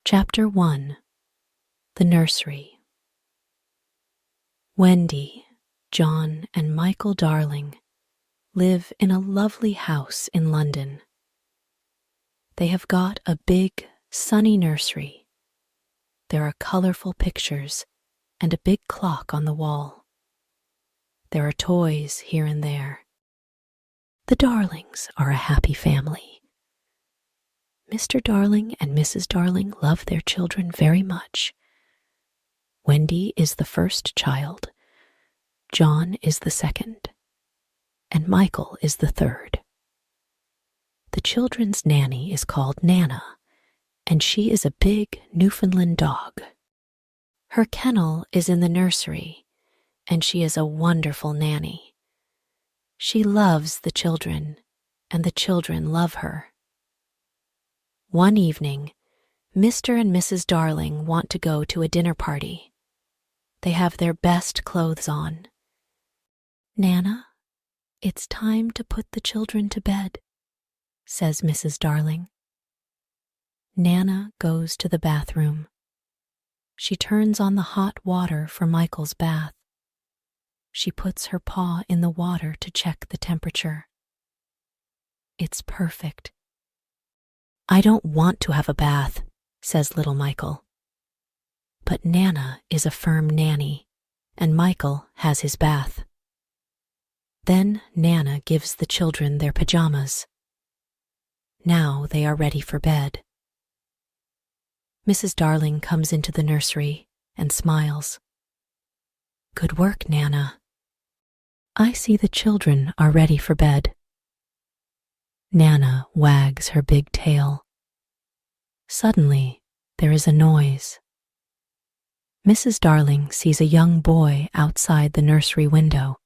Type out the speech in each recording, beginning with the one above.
Chapter 1. The Nursery. Wendy, John, and Michael Darling live in a lovely house in London. They have got a big, sunny nursery. There are colorful pictures and a big clock on the wall. There are toys here and there. The Darlings are a happy family. Mr. Darling and Mrs. Darling love their children very much. Wendy is the first child, John is the second, and Michael is the third. The children's nanny is called Nana, and she is a big Newfoundland dog. Her kennel is in the nursery, and she is a wonderful nanny. She loves the children, and the children love her. One evening, Mr. and Mrs. Darling want to go to a dinner party. They have their best clothes on. "Nana, it's time to put the children to bed," says Mrs. Darling. Nana goes to the bathroom. She turns on the hot water for Michael's bath. She puts her paw in the water to check the temperature. It's perfect. "I don't want to have a bath," says little Michael. But Nana is a firm nanny, and Michael has his bath. Then Nana gives the children their pajamas. Now they are ready for bed. Mrs. Darling comes into the nursery and smiles. "Good work, Nana. I see the children are ready for bed." Nana wags her big tail. Suddenly, there is a noise. Mrs. Darling sees a young boy outside the nursery window.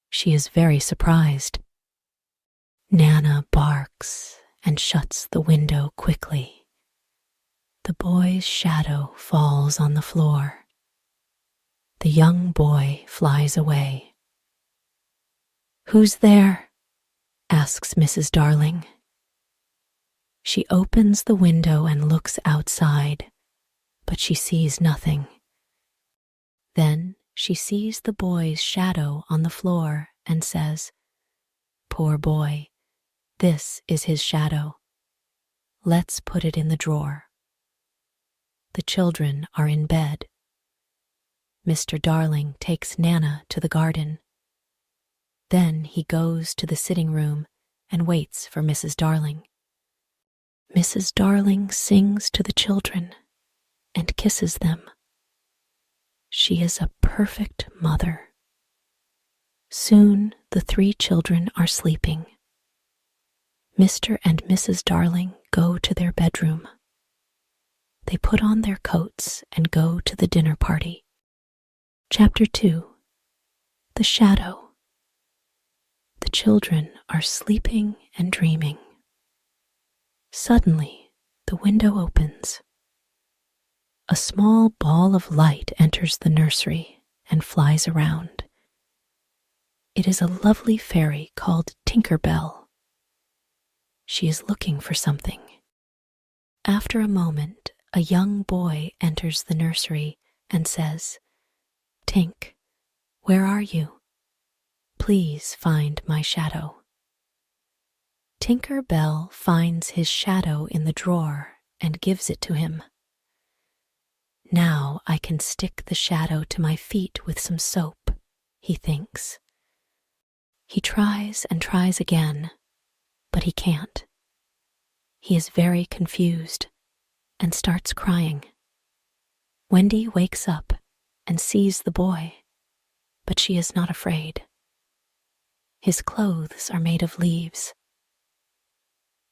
She is very surprised. Nana barks and shuts the window quickly. The boy's shadow falls on the floor. The young boy flies away. "Who's there?" asks Mrs. Darling. She opens the window and looks outside, but she sees nothing. Then she sees the boy's shadow on the floor and says, "Poor boy, this is his shadow. Let's put it in the drawer." The children are in bed. Mr. Darling takes Nana to the garden. Then he goes to the sitting room and waits for Mrs. Darling. Mrs. Darling sings to the children and kisses them. She is a perfect mother. Soon the three children are sleeping. Mr. and Mrs. Darling go to their bedroom. They put on their coats and go to the dinner party. Chapter 2. The Shadow. The children are sleeping and dreaming. Suddenly, the window opens. A small ball of light enters the nursery and flies around. It is a lovely fairy called Tinker Bell. She is looking for something. After a moment, a young boy enters the nursery and says, "Tink, where are you? Please find my shadow." Tinker Bell finds his shadow in the drawer and gives it to him. "Now I can stick the shadow to my feet with some soap," he thinks. He tries and tries again, but he can't. He is very confused and starts crying. Wendy wakes up and sees the boy, but she is not afraid. His clothes are made of leaves.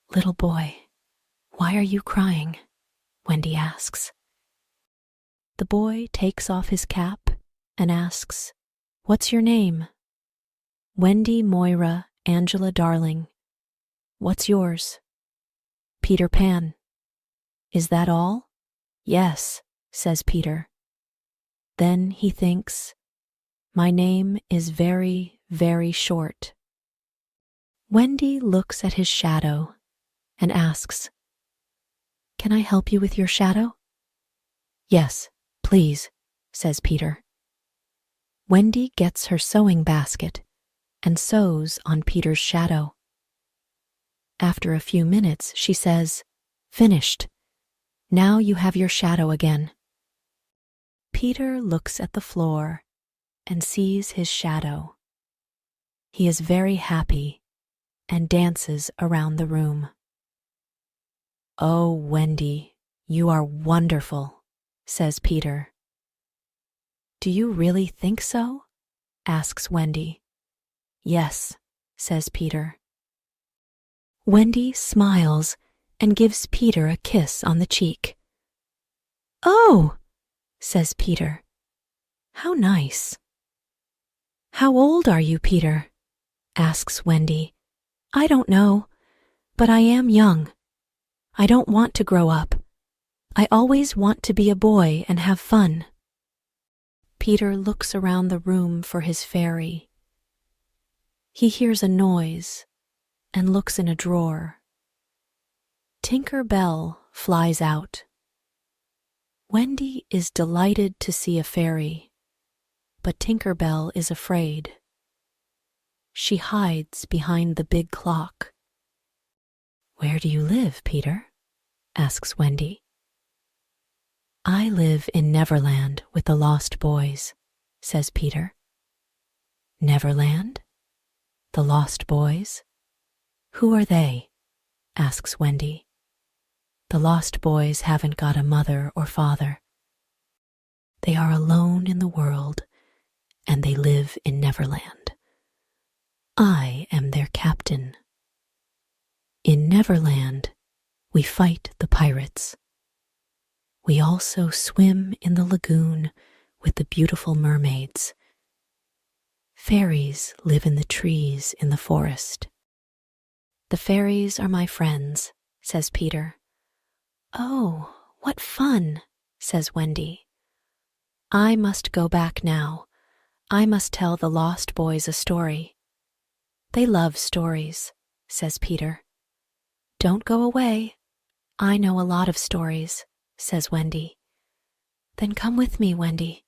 "Little boy, why are you crying?" Wendy asks. The boy takes off his cap and asks, "What's your name?" "Wendy Moira Angela Darling." "What's yours?" "Peter Pan." "Is that all?" "Yes," says Peter. Then he thinks, "My name is very, very short." Wendy looks at his shadow and asks, can I help you with your shadow?" "Yes, please," says Peter. Wendy gets her sewing basket and sews on Peter's shadow. After a few minutes, she says, "Finished. Now you have your shadow again." Peter looks at the floor and sees his shadow. He is very happy and dances around the room. "Oh, Wendy, you are wonderful," says Peter. "Do you really think so?" asks Wendy. "Yes," says Peter. Wendy smiles and gives Peter a kiss on the cheek. "Oh," says Peter. "How nice." "How old are you, Peter?" asks Wendy. "I don't know, but I am young. I don't want to grow up. I always want to be a boy and have fun." Peter looks around the room for his fairy. He hears a noise and looks in a drawer. Tinker Bell flies out. Wendy is delighted to see a fairy, but Tinker Bell is afraid. She hides behind the big clock. "Where do you live, Peter?" asks Wendy. "I live in Neverland with the Lost Boys," says Peter. "Neverland? The Lost Boys? Who are they?" asks Wendy. "The Lost Boys haven't got a mother or father. They are alone in the world, and they live in Neverland. I am their captain. In Neverland, we fight the pirates. We also swim in the lagoon with the beautiful mermaids. Fairies live in the trees in the forest." "The fairies are my friends," says Peter. "Oh, what fun," says Wendy. "I must go back now. I must tell the Lost Boys a story." "They love stories," says Peter. "Don't go away. I know a lot of stories," says Wendy. "Then come with me, Wendy."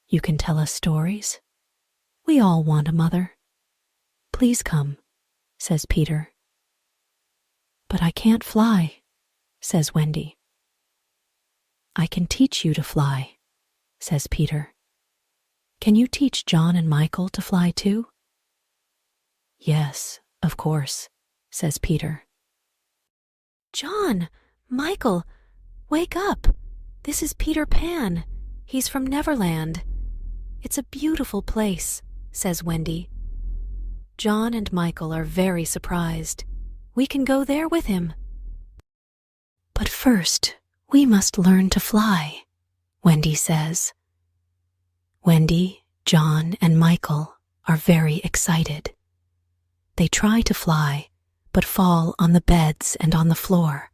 "You can tell us stories? We all want a mother. Please come," says Peter. "But I can't fly," says Wendy. "I can teach you to fly," says Peter. "Can you teach John and Michael to fly too?" "Yes, of course," says Peter. "John, Michael, wake up. This is Peter Pan. He's from Neverland. It's a beautiful place," says Wendy. John and Michael are very surprised. "We can go there with him." "But first, we must learn to fly," Wendy says. Wendy, John, and Michael are very excited. They try to fly, but fall on the beds and on the floor.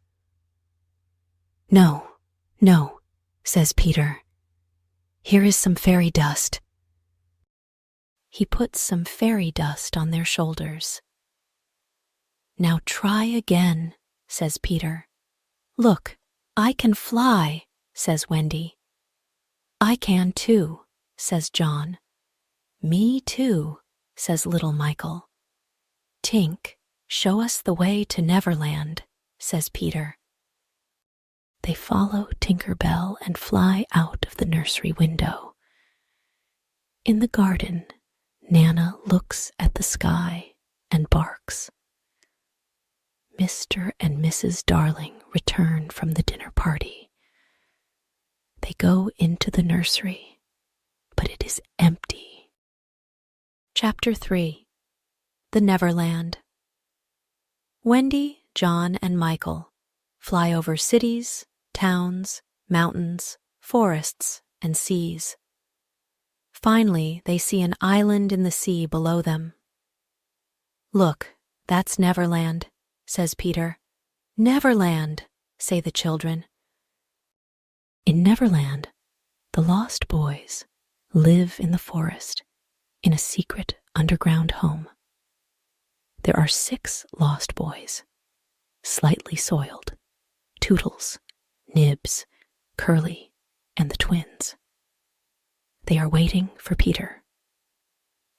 "No, no," says Peter. "Here is some fairy dust." He puts some fairy dust on their shoulders. "Now try again," says Peter. "Look, I can fly," says Wendy. "I can too," says John. "Me too," says little Michael. "Tink, show us the way to Neverland," says Peter. They follow Tinker Bell and fly out of the nursery window. In the garden, Nana looks at the sky and barks. Mr. and Mrs. Darling return from the dinner party. They go into the nursery, but it is empty. Chapter 3. The Neverland. Wendy, John, and Michael fly over cities, towns, mountains, forests, and seas. Finally, they see an island in the sea below them. "Look, that's Neverland," says Peter. "Neverland," say the children. In Neverland, the Lost Boys live in the forest in a secret underground home. There are 6 Lost Boys, slightly soiled, 2 Toodles, Nibs, Curly, and the twins. They are waiting for Peter.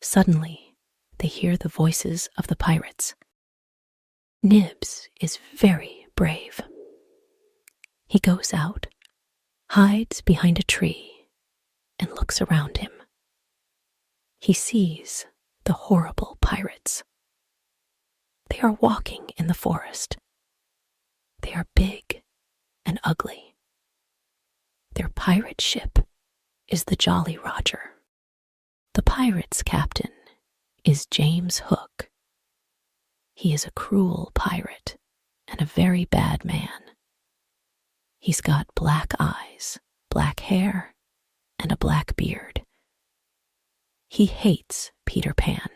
Suddenly, they hear the voices of the pirates. Nibs is very brave. He goes out, hides behind a tree, and looks around him. He sees the horrible pirates. They are walking in the forest. They are big and ugly. Their pirate ship is the Jolly Roger. The pirates' captain is James Hook. He is a cruel pirate and a very bad man. He's got black eyes, black hair, and a black beard. He hates Peter Pan.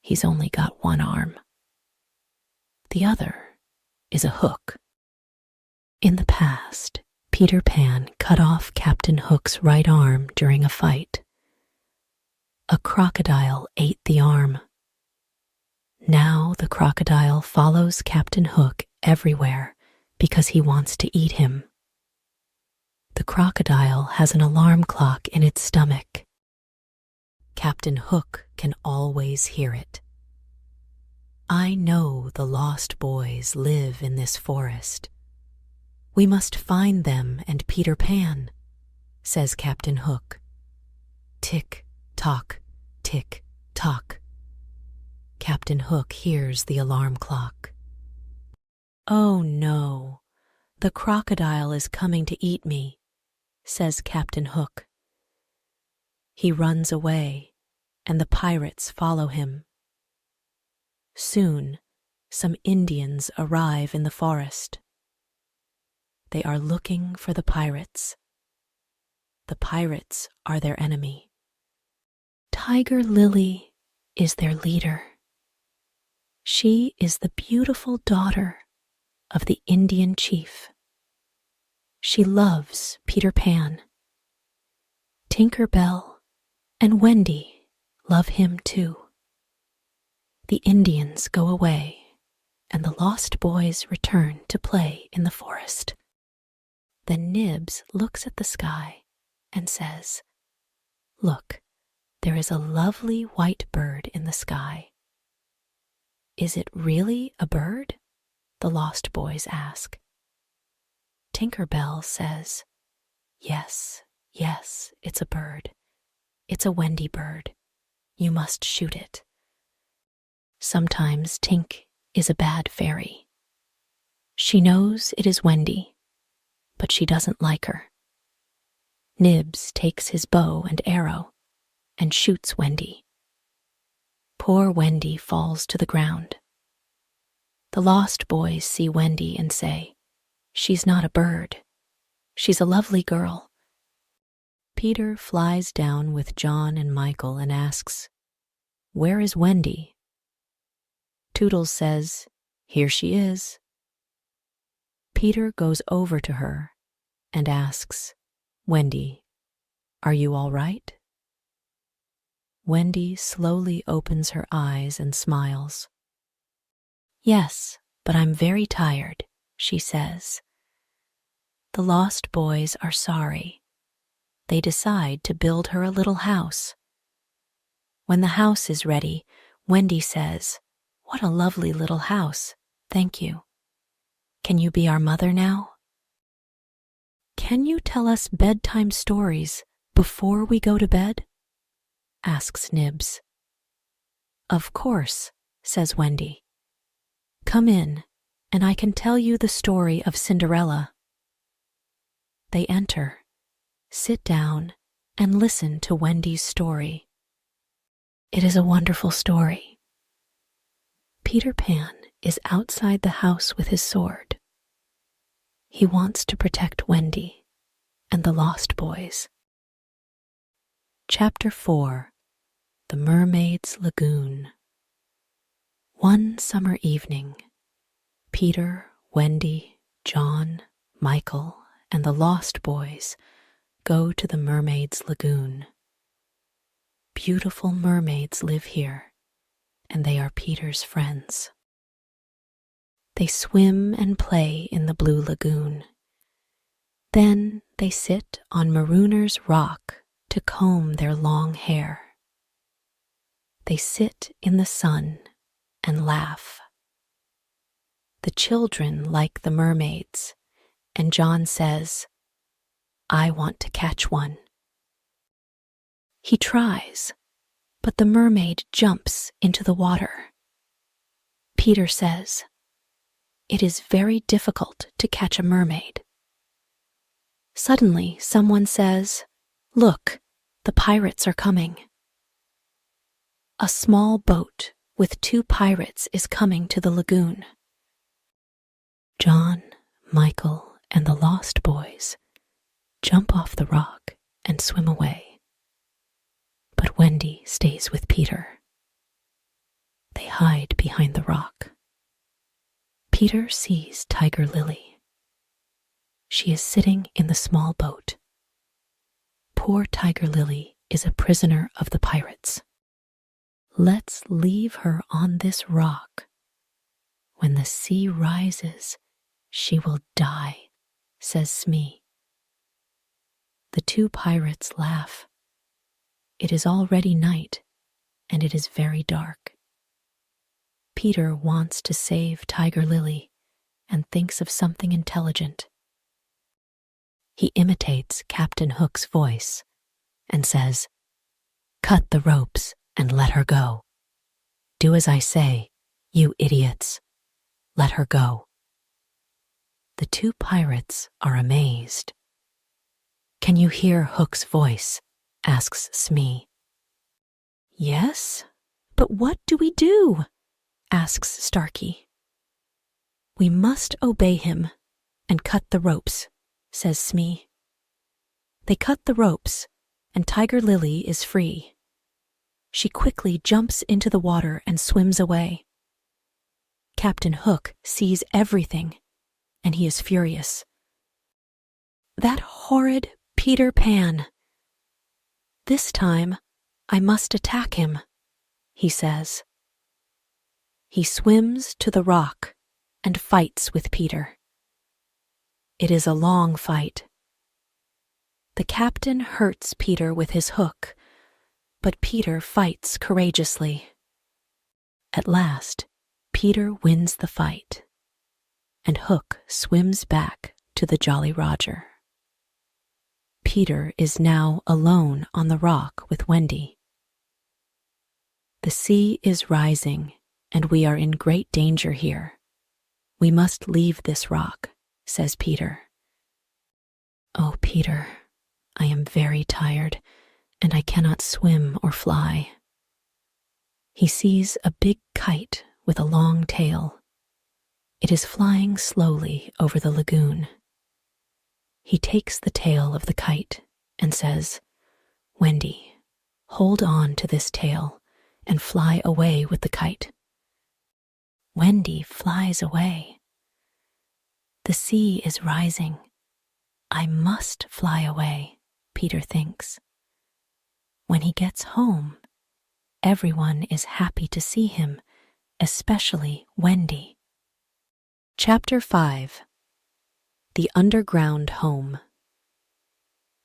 He's only got one arm. The other is a hook. In the past, Peter Pan cut off Captain Hook's right arm during a fight. A crocodile ate the arm. Now the crocodile follows Captain Hook everywhere because he wants to eat him. The crocodile has an alarm clock in its stomach. Captain Hook can always hear it. I know the lost boys live in this forest. We must find them and Peter Pan, says Captain Hook. Tick, tock, tick, tock. Captain Hook hears the alarm clock. Oh no, the crocodile is coming to eat me, says Captain Hook. He runs away, and the pirates follow him. Soon, some Indians arrive in the forest. They are looking for the pirates. The pirates are their enemy. Tiger Lily is their leader. She is the beautiful daughter of the Indian chief. She loves Peter Pan. Tinker Bell and Wendy love him too. The Indians go away, and the lost boys return to play in the forest. Then Nibs looks at the sky and says, "Look, there is a lovely white bird in the sky." Is it really a bird? The lost boys ask. Tinker Bell says, Yes, it's a bird. It's a Wendy bird. You must shoot it. Sometimes Tink is a bad fairy. She knows it is Wendy, but she doesn't like her. Nibs takes his bow and arrow and shoots Wendy. Poor Wendy falls to the ground. The lost boys see Wendy and say, "She's not a bird. She's a lovely girl." Peter flies down with John and Michael and asks, "Where is Wendy?" Toodles says, "Here she is." Peter goes over to her and asks, "Wendy, are you all right?" Wendy slowly opens her eyes and smiles. "Yes, but I'm very tired," she says. The lost boys are sorry. They decide to build her a little house. When the house is ready, Wendy says, "What a lovely little house, thank you. Can you be our mother now?" "Can you tell us bedtime stories before we go to bed?" asks Nibs. "Of course," says Wendy. "Come in, and I can tell you the story of Cinderella." They enter, sit down, and listen to Wendy's story. It is a wonderful story. Peter Pan is outside the house with his sword. He wants to protect Wendy and the lost boys. Chapter 4: The Mermaid's Lagoon. One summer evening, Peter, Wendy, John, Michael, and the lost boys go to the Mermaid's Lagoon. Beautiful mermaids live here, and they are Peter's friends. They swim and play in the the blue lagoon. Then they sit on Marooner's rock to comb their long hair. They sit in the sun and laugh. The children like the mermaids, and John says, "I want to catch one." He tries, but the mermaid jumps into the water. Peter says, "It is very difficult to catch a mermaid." Suddenly, someone says, "Look, the pirates are coming." A small boat with 2 pirates is coming to the lagoon. John, Michael, and the Lost Boys jump off the rock and swim away. But Wendy stays with Peter. They hide behind the rock. Peter sees Tiger Lily. She is sitting in the small boat. Poor Tiger Lily is a prisoner of the pirates. "Let's leave her on this rock. When the sea rises, she will die," says Smee. The 2 pirates laugh. It is already night, and it is very dark. Peter wants to save Tiger Lily and thinks of something intelligent. He imitates Captain Hook's voice and says, "Cut the ropes and let her go. Do as I say, you idiots. Let her go." The 2 pirates are amazed. "Can you hear Hook's voice?" asks Smee. "Yes, but what do we do?" asks Starkey. "We must obey him and cut the ropes," says Smee. They cut the ropes, and Tiger Lily is free. She quickly jumps into the water and swims away. Captain Hook sees everything, and he is furious. "That horrid Peter Pan! This time, I must attack him," he says. He swims to the rock and fights with Peter. It is a long fight. The captain hurts Peter with his hook, but Peter fights courageously. At last, Peter wins the fight, and Hook swims back to the Jolly Roger. Peter is now alone on the rock with Wendy. "The sea is rising, and we are in great danger here. We must leave this rock," says Peter. "Oh, Peter, I am very tired, and I cannot swim or fly." He sees a big kite with a long tail. It is flying slowly over the lagoon. He takes the tail of the kite and says, "Wendy, hold on to this tail and fly away with the kite." Wendy flies away. The sea is rising. I must fly away, Peter thinks. When he gets home, everyone is happy to see him, especially Wendy. Chapter 5. The Underground Home.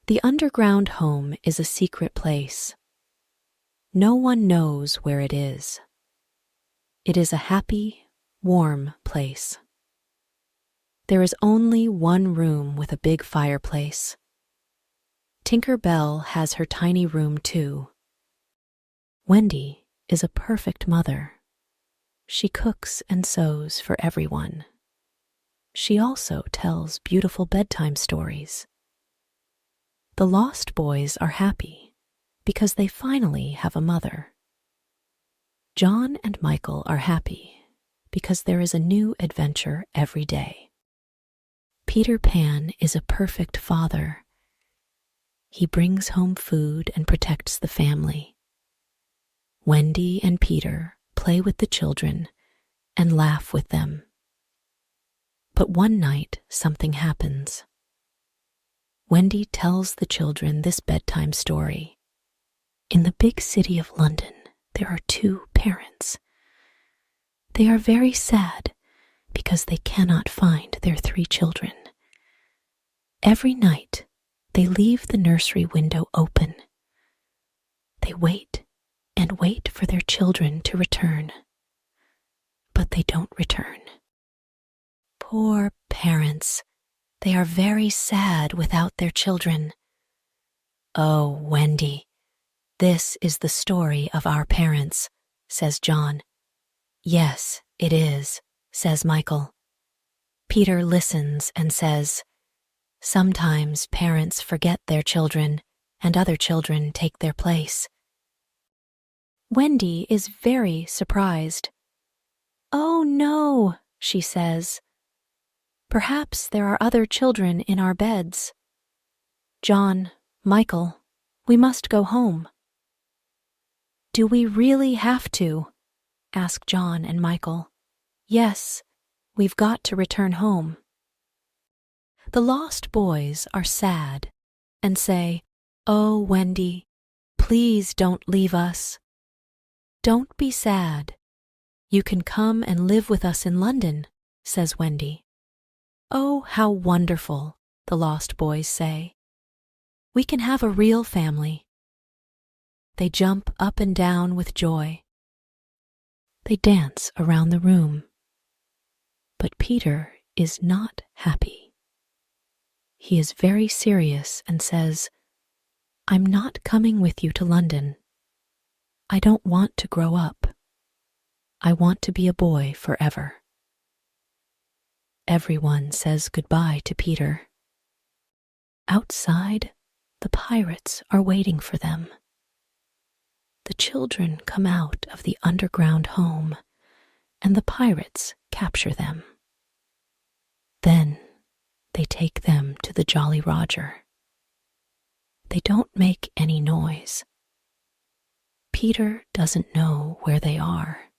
The underground home is a secret place. No one knows where it is. It is a happy, warm place. There is only one room with a big fireplace. Tinker Bell has her tiny room too. Wendy is a perfect mother. She cooks and sews for everyone. She also tells beautiful bedtime stories. The Lost Boys are happy because they finally have a mother. John and Michael are happy because there is a new adventure every day. Peter Pan is a perfect father. He brings home food and protects the family. Wendy and Peter play with the children and laugh with them. But one night something happens. Wendy tells the children this bedtime story. In the big city of London, there are 2 parents. They are very sad because they cannot find their 3 children. Every night, they leave the nursery window open. They wait and wait for their children to return, but they don't return. Poor parents, they are very sad without their children. "Oh, Wendy, this is the story of our parents," says John. "Yes, it is," says Michael. Peter listens and says, "Sometimes parents forget their children and other children take their place." Wendy is very surprised. "Oh no," she says. "Perhaps there are other children in our beds. John, Michael, we must go home." "Do we really have to?" ask John and Michael. "Yes, we've got to return home." The lost boys are sad and say, "Oh, Wendy, please don't leave us." "Don't be sad. You can come and live with us in London," says Wendy. "Oh, how wonderful," the lost boys say. "We can have a real family." They jump up and down with joy. They dance around the room. But Peter is not happy. He is very serious and says, "I'm not coming with you to London. I don't want to grow up. I want to be a boy forever." Everyone says goodbye to Peter. Outside, the pirates are waiting for them. The children come out of the underground home, and the pirates capture them. Then they take them to the Jolly Roger. They don't make any noise. Peter doesn't know where they are.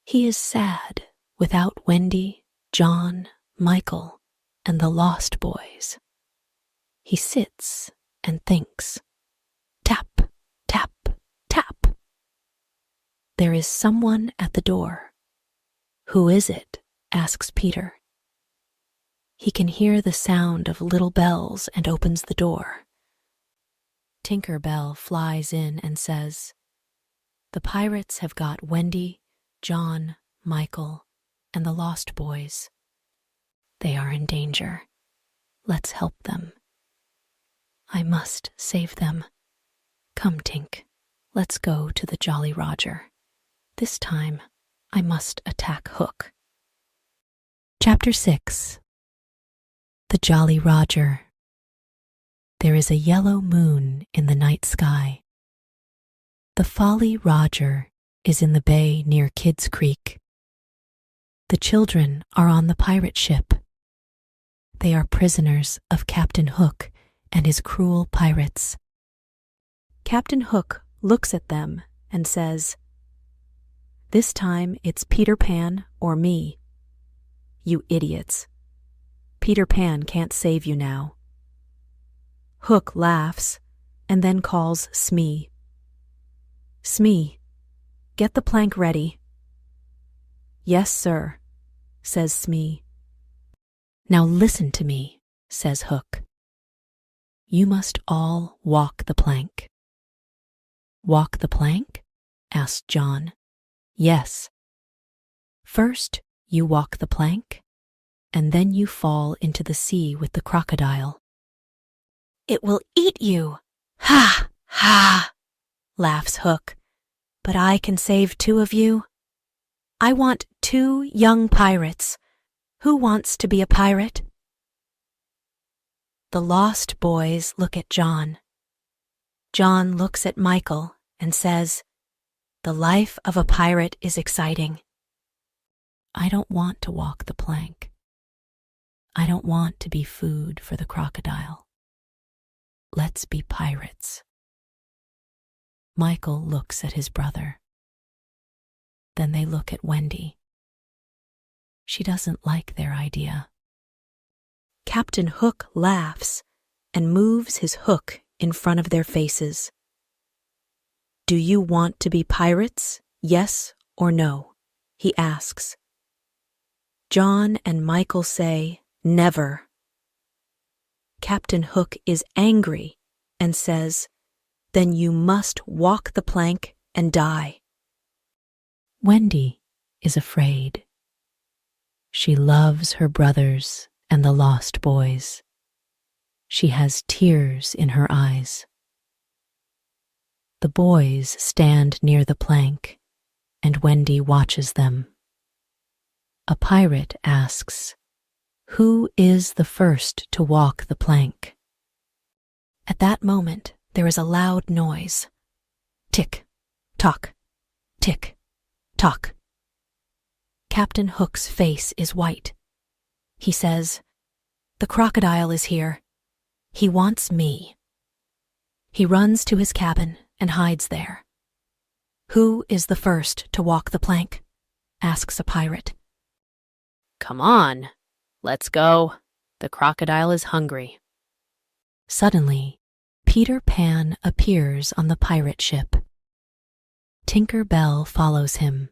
He is sad without Wendy, John, Michael, and the lost boys. He sits and thinks. Tap, tap, tap. There is someone at the door. "Who is it?" asks Peter. He can hear the sound of little bells and opens the door. Tinker Bell flies in and says, "The pirates have got Wendy, John, Michael, and the lost boys. They are in danger. Let's help them. I must save them. Come, Tink, let's go to the Jolly Roger. This time, I must attack Hook." Chapter 6. The Jolly Roger. There is a yellow moon in the night sky. The Folly Roger is in the bay near Kidd's Creek. The children are on the pirate ship. They are prisoners of Captain Hook and his cruel pirates. Captain Hook looks at them and says, "This time it's Peter Pan or me. You idiots. Peter Pan can't save you now." Hook laughs and then calls Smee. "Smee, get the plank ready." "Yes, sir," says Smee. "Now listen to me," says Hook. "You must all walk the plank." "Walk the plank?" asked John. "Yes. First you walk the plank, and then you fall into the sea with the crocodile." "It will eat you." "Ha, ha," laughs Hook. "But I can save 2 of you. I want 2 young pirates. Who wants to be a pirate?" The lost boys look at John. John looks at Michael and says, "The life of a pirate is exciting." "I don't want to walk the plank. I don't want to be food for the crocodile. Let's be pirates." Michael looks at his brother. Then they look at Wendy. She doesn't like their idea. Captain Hook laughs and moves his hook in front of their faces. "Do you want to be pirates, yes or no?" he asks. John and Michael say, "Never." Captain Hook is angry and says, "Then you must walk the plank and die." Wendy is afraid. She loves her brothers and the lost boys. She has tears in her eyes. The boys stand near the plank, and Wendy watches them. A pirate asks, "Who is the first to walk the plank?" At that moment, there is a loud noise. Tick, tock, tick, tock. Captain Hook's face is white. He says, "The crocodile is here. He wants me." He runs to his cabin and hides there. "Who is the first to walk the plank?" asks a pirate. "Come on, let's go. The crocodile is hungry." Suddenly, Peter Pan appears on the pirate ship. Tinker Bell follows him.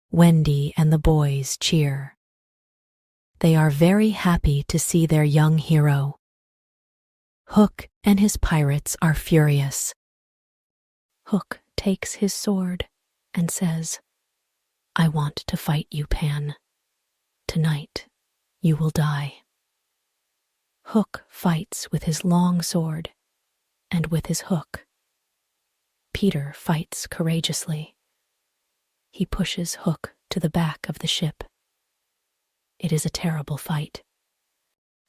Wendy and the boys cheer. They are very happy to see their young hero. Hook and his pirates are furious. Hook takes his sword and says, "I want to fight you, Pan. Tonight, you will die." Hook fights with his long sword and with his hook. Peter fights courageously. He pushes Hook to the back of the ship. It is a terrible fight.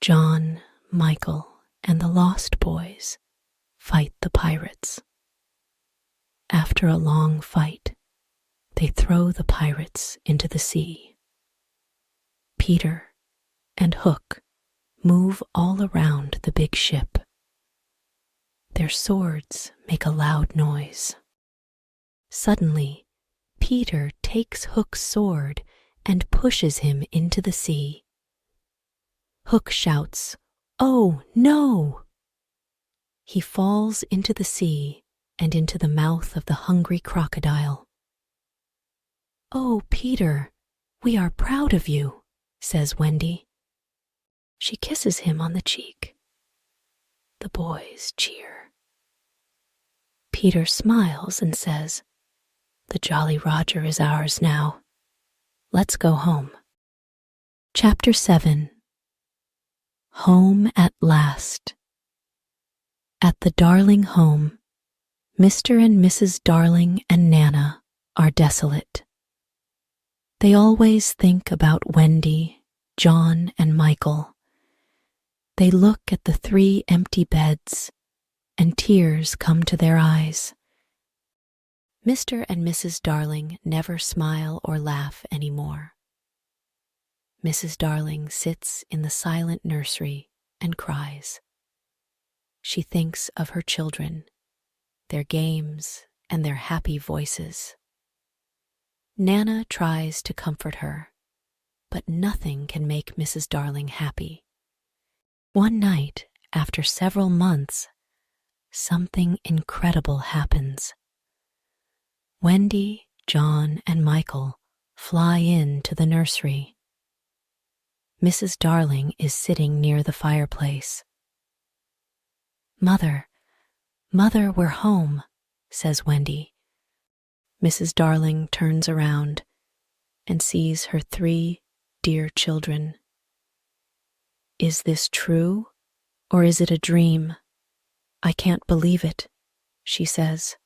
John, Michael, and the Lost Boys fight the pirates. After a long fight, they throw the pirates into the sea. Peter and Hook move all around the big ship. Their swords make a loud noise. Suddenly, Peter takes Hook's sword and pushes him into the sea. Hook shouts, "Oh, no!" He falls into the sea and into the mouth of the hungry crocodile. "Oh, Peter, we are proud of you," says Wendy. She kisses him on the cheek. The boys cheer. Peter smiles and says, "The Jolly Roger is ours now. Let's go home." Chapter 7. Home at last. At the Darling home, Mr. and Mrs. Darling and Nana are desolate. They always think about Wendy, John, and Michael. They look at the 3 empty beds, and tears come to their eyes. Mr. and Mrs. Darling never smile or laugh anymore. Mrs. Darling sits in the silent nursery and cries. She thinks of her children, their games, and their happy voices. Nana tries to comfort her, but nothing can make Mrs. Darling happy. One night, after several months, something incredible happens. Wendy, John, and Michael fly into the nursery. Mrs. Darling is sitting near the fireplace. Mother, we're home," says Wendy. Mrs. Darling turns around and sees her 3 dear children. "Is this true, or is it a dream? I can't believe it," she says.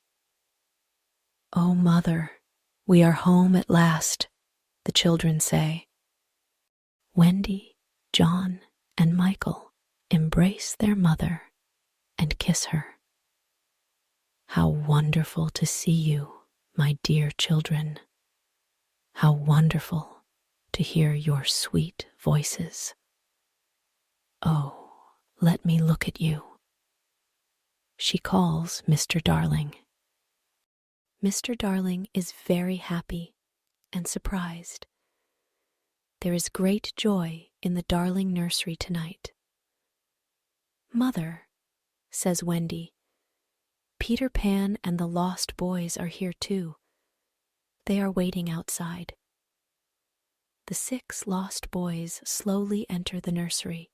"Oh, Mother, we are home at last," the children say. Wendy, John, and Michael embrace their mother and kiss her. "How wonderful to see you, my dear children. How wonderful to hear your sweet voices. Oh, let me look at you." She calls Mr. Darling. Mr. Darling is very happy and surprised. There is great joy in the Darling nursery tonight. "Mother," says Wendy, "Peter Pan and the Lost Boys are here too. They are waiting outside." The 6 lost boys slowly enter the nursery.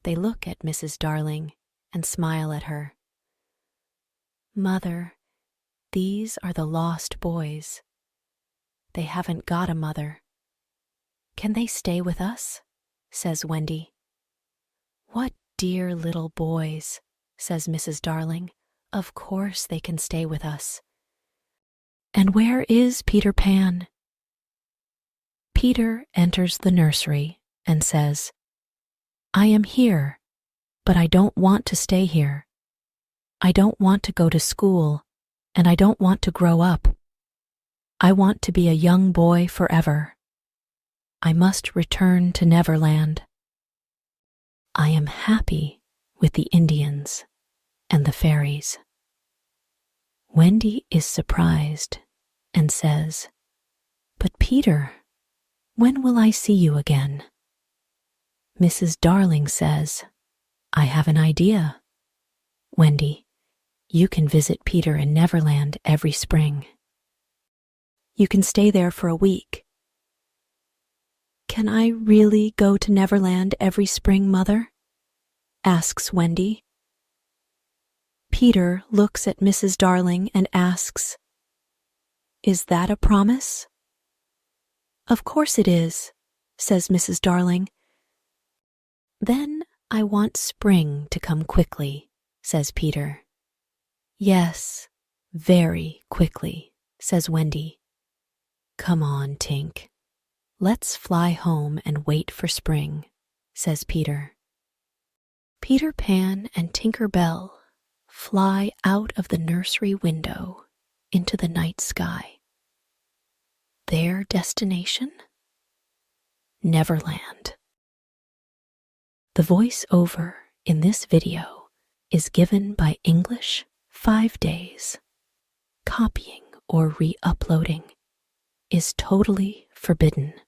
They look at Mrs. Darling and smile at her. "Mother, these are the lost boys. They haven't got a mother. Can they stay with us?" says Wendy. "What dear little boys," says Mrs. Darling. "Of course they can stay with us." "And where is Peter Pan?" Peter enters the nursery and says, "I am here, but I don't want to stay here. I don't want to go to school, and I don't want to grow up. I want to be a young boy forever. I must return to Neverland. I am happy with the Indians and the fairies." Wendy is surprised and says, "But Peter, when will I see you again?" Mrs. Darling says, "I have an idea. Wendy, you can visit Peter in Neverland every spring. You can stay there for a week." "Can I really go to Neverland every spring, Mother?" asks Wendy. Peter looks at Mrs. Darling and asks, "Is that a promise?" "Of course it is," says Mrs. Darling. "Then I want spring to come quickly," says Peter. "Yes, very quickly," says Wendy. "Come on, Tink. Let's fly home and wait for spring," says Peter. Peter Pan and Tinker Bell fly out of the nursery window into the night sky. Their destination? Neverland. The voice-over in this video is given by English 5 Days. Copying or re-uploading is totally forbidden.